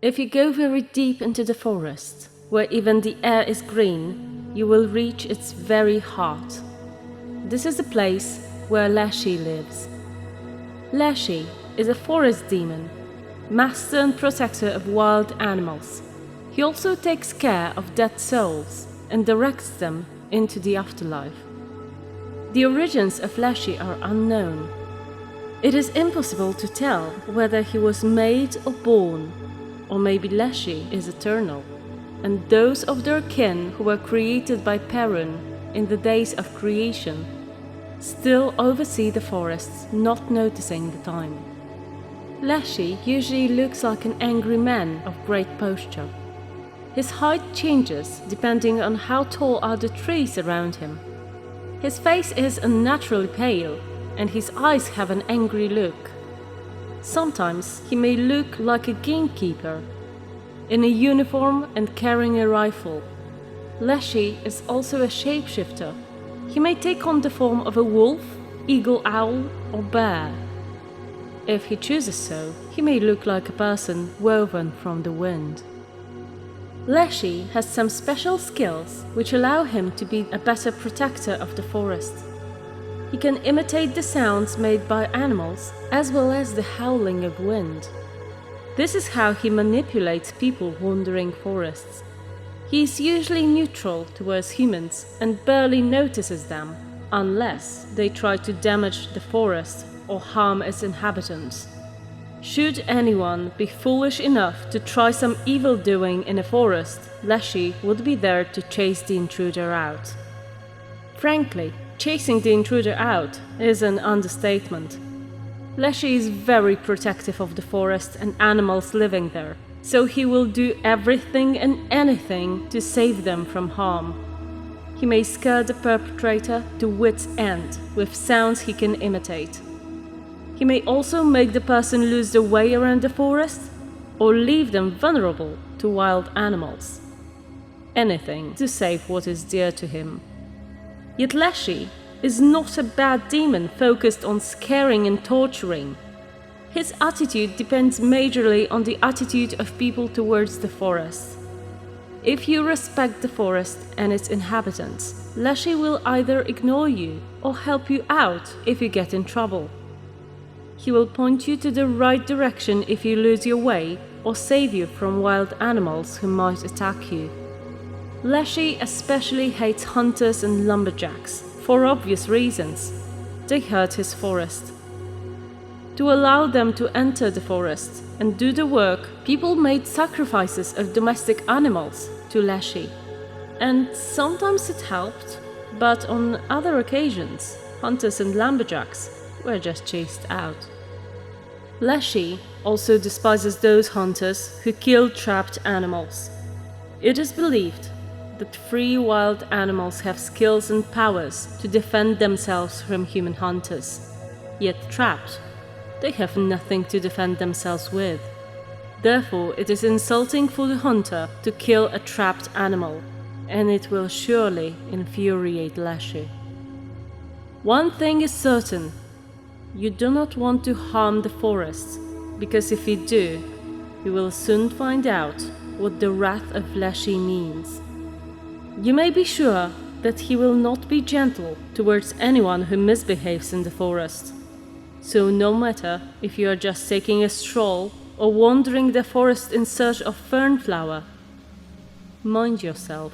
If you go very deep into the forest, where even the air is green, you will reach its very heart. This is the place where Leshy lives. Leshy is a forest demon, master and protector of wild animals. He also takes care of dead souls and directs them into the afterlife. The origins of Leshy are unknown. It is impossible to tell whether he was made or born, or maybe Leshy is eternal, and those of their kin who were created by Perun in the days of creation still oversee the forests, not noticing the time. Leshy usually looks like an angry man of great posture. His height changes depending on how tall are the trees around him. His face is unnaturally pale, and his eyes have an angry look. Sometimes he may look like a gamekeeper, in a uniform and carrying a rifle. Leshy is also a shapeshifter. He may take on the form of a wolf, eagle owl, or bear. If he chooses so, he may look like a person woven from the wind. Leshy has some special skills which allow him to be a better protector of the forest. He can imitate the sounds made by animals as well as the howling of wind. This is how he manipulates people wandering forests. He is usually neutral towards humans and barely notices them, unless they try to damage the forest or harm its inhabitants. Should anyone be foolish enough to try some evil doing in a forest, Leshy would be there to chase the intruder out. Frankly, chasing the intruder out is an understatement. Leshy is very protective of the forest and animals living there, so he will do everything and anything to save them from harm. He may scare the perpetrator to wit's end with sounds he can imitate. He may also make the person lose their way around the forest or leave them vulnerable to wild animals. Anything to save what is dear to him. Yet Leshy is not a bad demon focused on scaring and torturing. His attitude depends majorly on the attitude of people towards the forest. If you respect the forest and its inhabitants, Leshy will either ignore you or help you out if you get in trouble. He will point you to the right direction if you lose your way or save you from wild animals who might attack you. Leshy especially hates hunters and lumberjacks, for obvious reasons. They hurt his forest. To allow them to enter the forest and do the work, people made sacrifices of domestic animals to Leshy. And sometimes it helped, but on other occasions, hunters and lumberjacks were just chased out. Leshy also despises those hunters who kill trapped animals. It is believed that free wild animals have skills and powers to defend themselves from human hunters. Yet trapped, they have nothing to defend themselves with. Therefore, it is insulting for the hunter to kill a trapped animal, and it will surely infuriate Leshy. One thing is certain: you do not want to harm the forest, because if you do, you will soon find out what the wrath of Leshy means. You may be sure that he will not be gentle towards anyone who misbehaves in the forest. So no matter if you are just taking a stroll or wandering the forest in search of fernflower, mind yourself.